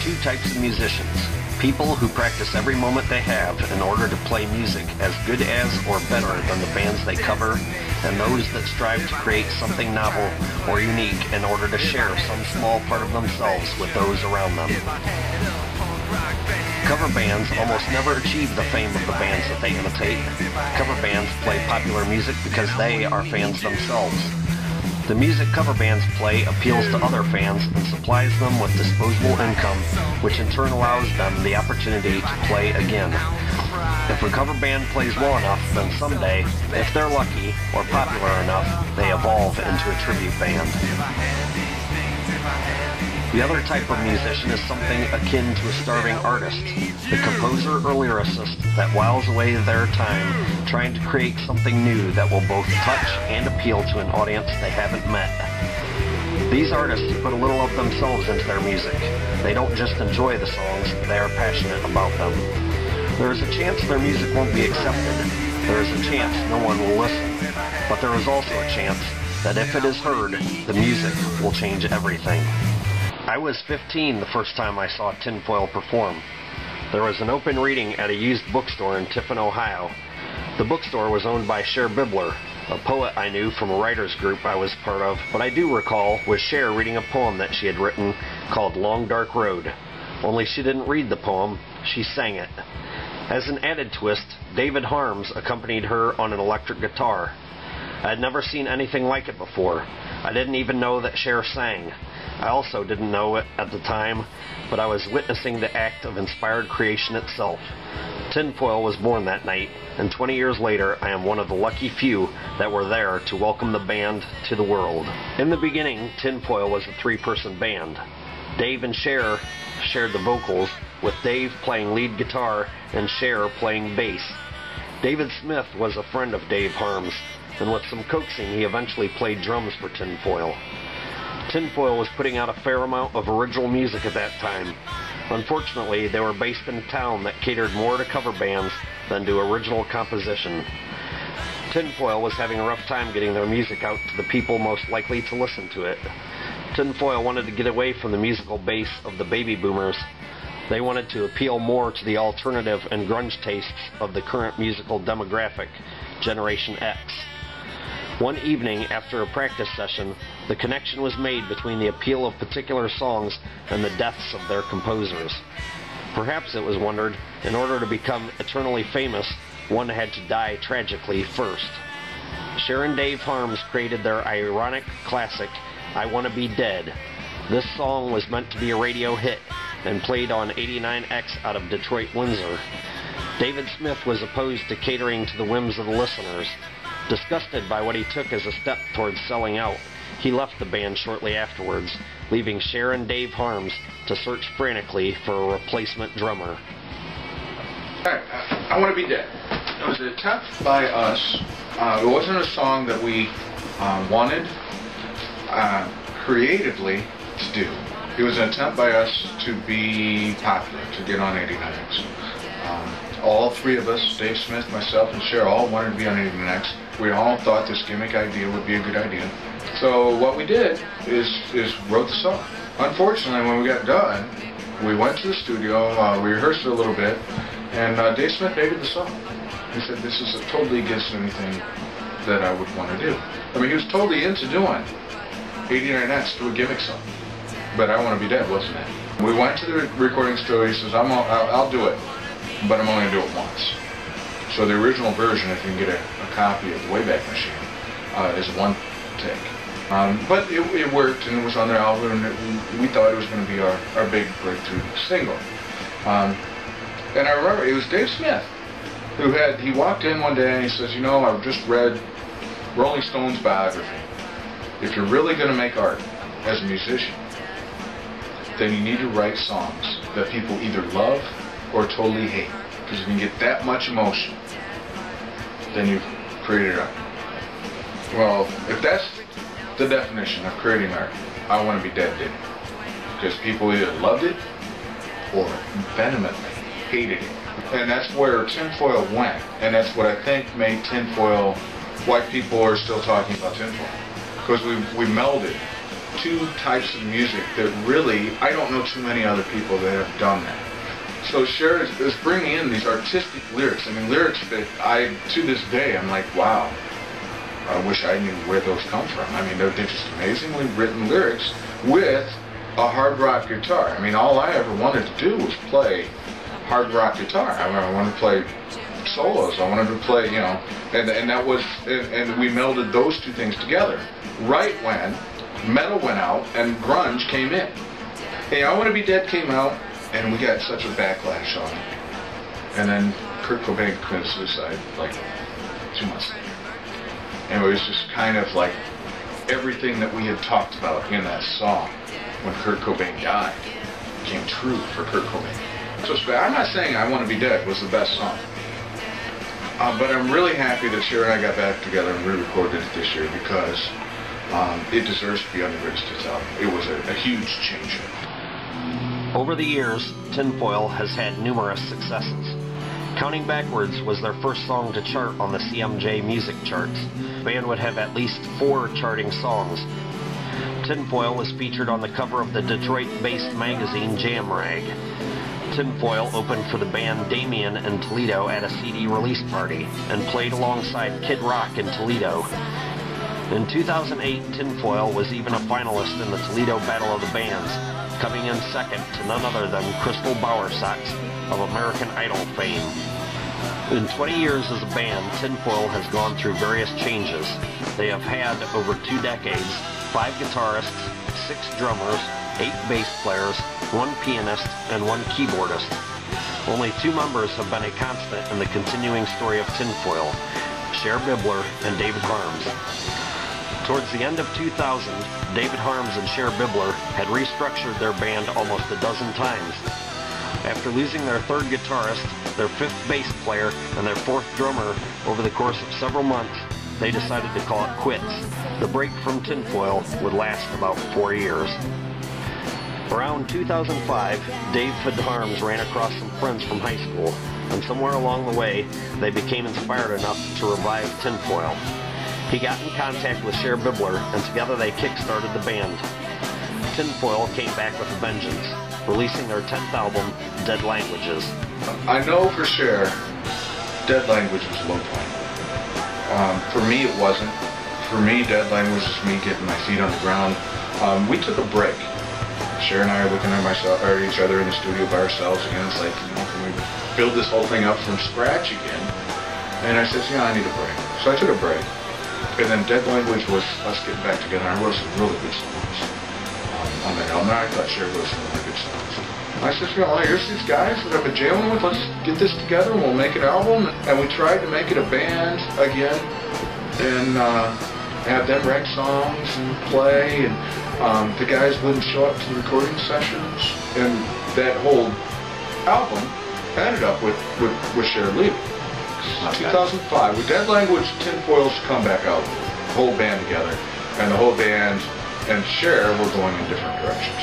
two types of musicians. People who practice every moment they have in order to play music as good as or better than the bands they cover, and those that strive to create something novel or unique in order to share some small part of themselves with those around them. Cover bands almost never achieve the fame of the bands that they imitate. Cover bands play popular music because they are fans themselves. The music cover bands play appeals to other fans and supplies them with disposable income, which in turn allows them the opportunity to play again. If a cover band plays well enough, then someday, if they're lucky or popular enough, they evolve into a tribute band. The other type of musician is something akin to a starving artist, the composer or lyricist that whiles away their time trying to create something new that will both touch and appeal to an audience they haven't met. These artists put a little of themselves into their music. They don't just enjoy the songs, they are passionate about them. There is a chance their music won't be accepted. There is a chance no one will listen. But there is also a chance that if it is heard, the music will change everything. I was 15 the first time I saw Tinfoil perform. There was an open reading at a used bookstore in Tiffin, Ohio. The bookstore was owned by Cher Bibler, a poet I knew from a writers group I was part of. What I do recall was Cher reading a poem that she had written called Long Dark Road. Only she didn't read the poem, she sang it. As an added twist, David Harms accompanied her on an electric guitar. I had never seen anything like it before. I didn't even know that Cher sang. I also didn't know it at the time, but I was witnessing the act of inspired creation itself. Tinfoil was born that night, and 20 years later I am one of the lucky few that were there to welcome the band to the world. In the beginning, Tinfoil was a three-person band. Dave and Cher shared the vocals, with Dave playing lead guitar and Cher playing bass. David Smith was a friend of Dave Harms, and with some coaxing he eventually played drums for Tinfoil. Tinfoil was putting out a fair amount of original music at that time. Unfortunately, they were based in a town that catered more to cover bands than to original composition. Tinfoil was having a rough time getting their music out to the people most likely to listen to it. Tinfoil wanted to get away from the musical base of the baby boomers. They wanted to appeal more to the alternative and grunge tastes of the current musical demographic, Generation X. One evening, after a practice session, the connection was made between the appeal of particular songs and the deaths of their composers. Perhaps it was wondered, in order to become eternally famous, one had to die tragically first. Cher and Dave Harms created their ironic classic, I Wanna Be Dead. This song was meant to be a radio hit and played on 89X out of Detroit, Windsor. David Smith was opposed to catering to the whims of the listeners. Disgusted by what he took as a step towards selling out, he left the band shortly afterwards, leaving Cher and Dave Harms to search frantically for a replacement drummer. I Want to Be Dead. It was an attempt by us. It wasn't a song that we wanted creatively to do. It was an attempt by us to be popular, to get on 89X. All three of us, Dave Smith, myself, and Cher, all wanted to be on 89X. We all thought this gimmick idea would be a good idea. So what we did is wrote the song. Unfortunately, when we got done, we went to the studio, we rehearsed it a little bit, and Dave Smith hated the song. He said, this is totally against anything that I would want to do. I mean, he was totally into doing 89X to a gimmick song. But I Want to Be Dead wasn't it. We went to the recording studio, he says, I'll do it, but I'm only going to do it once. So the original version, if you can get a copy of the Wayback Machine, is one take. But it worked, and it was on their album, and we thought it was going to be our big breakthrough single. And I remember it was Dave Smith he walked in one day and he says, you know, I've just read Rolling Stone's biography. If you're really going to make art as a musician, then you need to write songs that people either love or totally hate. Because if you can get that much emotion, then you've created art. Well, if that's the definition of creating art, I Want to Be Dead did it. Because people either loved it or vehemently hated it. And that's where Tinfoil went. And that's what I think made Tinfoil, why people are still talking about Tinfoil. Because we melded two types of music that really, I don't know too many other people that have done that. So Cher is bringing in these artistic lyrics. I mean, lyrics that to this day, I'm like, wow, I wish I knew where those come from. I mean, they're just amazingly written lyrics with a hard rock guitar. I mean, all I ever wanted to do was play hard rock guitar. I wanted to play solos. I wanted to play, you know, and that was, and we melded those two things together. Right when metal went out and grunge came in. Hey, I Want to Be Dead came out, and we got such a backlash on it. And then Kurt Cobain committed suicide like 2 months later. And it was just kind of like everything that we had talked about in that song when Kurt Cobain died came true for Kurt Cobain. So I'm not saying I Want to Be Dead was the best song. But I'm really happy that Cher and I got back together and re-recorded it this year because it deserves to be on the greatest hits album. It was a huge change. Over the years, Tinfoil has had numerous successes. Counting Backwards was their first song to chart on the CMJ music charts. The band would have at least 4 charting songs. Tinfoil was featured on the cover of the Detroit-based magazine Jam Rag. Tinfoil opened for the band Damien in Toledo at a CD release party and played alongside Kid Rock in Toledo. In 2008, Tinfoil was even a finalist in the Toledo Battle of the Bands, coming in second to none other than Crystal Bowersox of American Idol fame. In 20 years as a band, Tinfoil has gone through various changes. They have had, over 2 decades, 5 guitarists, 6 drummers, 8 bass players, 1 pianist, and 1 keyboardist. Only 2 members have been a constant in the continuing story of Tinfoil, Cher Bibler and David Harms. Towards the end of 2000, David Harms and Cher Bibler had restructured their band almost a dozen times. After losing their 3rd guitarist, their 5th bass player, and their 4th drummer over the course of several months, they decided to call it quits. The break from Tinfoil would last about 4 years. Around 2005, David Harms ran across some friends from high school, and somewhere along the way, they became inspired enough to revive Tinfoil. He got in contact with Cher Bibler, and together they kick-started the band. Tinfoil came back with a vengeance, releasing their 10th album, Dead Languages. I know for Cher, Dead Language was a low point. For me, it wasn't. For me, Dead Language was me getting my feet on the ground. We took a break. Cher and I are looking at each other in the studio by ourselves again. It's like, you know, can we build this whole thing up from scratch again? And I said, yeah, I need a break. So I took a break. And then Dead Language was us getting back together. I wrote some really good songs on that album. I thought Cher wrote some really good songs. I said, you know, here's these guys that I've been jamming with. Let's get this together and we'll make an album. And we tried to make it a band again and have them write songs and play. And the guys wouldn't show up to the recording sessions. And that whole album ended up with Cher leaving. 2005, with Dead Language, Tinfoil's comeback album, the whole band together, and the whole band and Cher were going in different directions.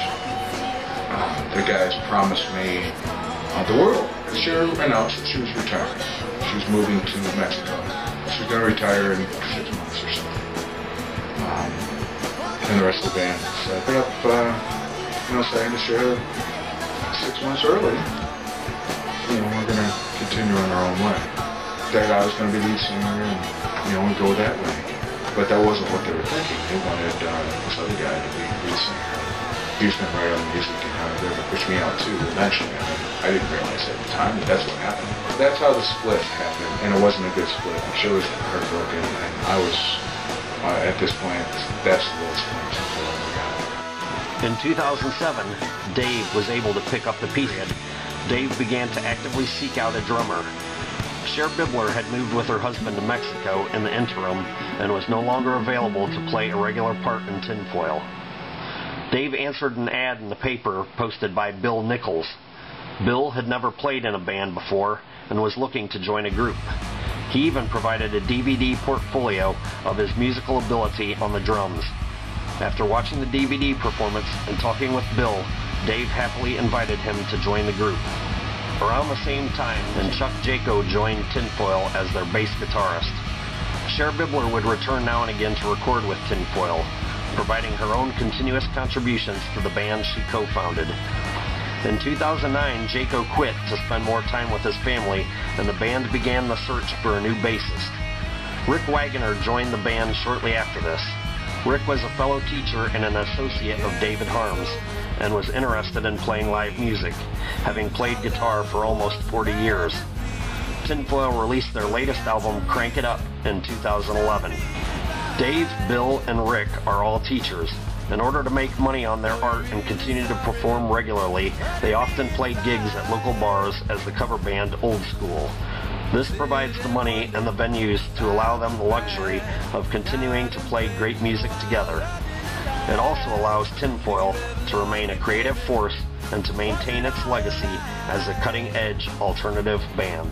The guys promised me the world. Cher announced that she was retiring. She was moving to Mexico. She was going to retire in 6 months or so. And the rest of the band said, saying to Cher 6 months early, we're going to continue on our own way. That I was going to be lead singer and go that way. But that wasn't what they were thinking. They wanted this other guy to be lead singer. He was going to write on the music and they were going to push me out too eventually. I didn't realize at the time that that's what happened. That's how the split happened, and it wasn't a good split. I'm sure it was heartbroken, and I was, at this point, that's the lowest point I've ever got. In 2007, Dave was able to pick up the pieces. Dave began to actively seek out a drummer. Cher Bibler had moved with her husband to Mexico in the interim and was no longer available to play a regular part in Tinfoil. Dave answered an ad in the paper posted by Bill Nichols. Bill had never played in a band before and was looking to join a group. He even provided a DVD portfolio of his musical ability on the drums. After watching the DVD performance and talking with Bill, Dave happily invited him to join the group. Around the same time, Chuck Jaco joined Tinfoil as their bass guitarist. Cher Bibler would return now and again to record with Tinfoil. providing her own continuous contributions to the band she co-founded. In 2009, Jaco quit to spend more time with his family, and the band began the search for a new bassist. Rick Wagoner joined the band shortly after this. Rick was a fellow teacher and an associate of David Harms, and was interested in playing live music, having played guitar for almost 40 years. Tinfoil released their latest album, Crank It Up, in 2011. Dave, Bill, and Rick are all teachers. In order to make money on their art and continue to perform regularly, they often play gigs at local bars as the cover band Old School. This provides the money and the venues to allow them the luxury of continuing to play great music together. It also allows Tinfoil to remain a creative force and to maintain its legacy as a cutting-edge alternative band.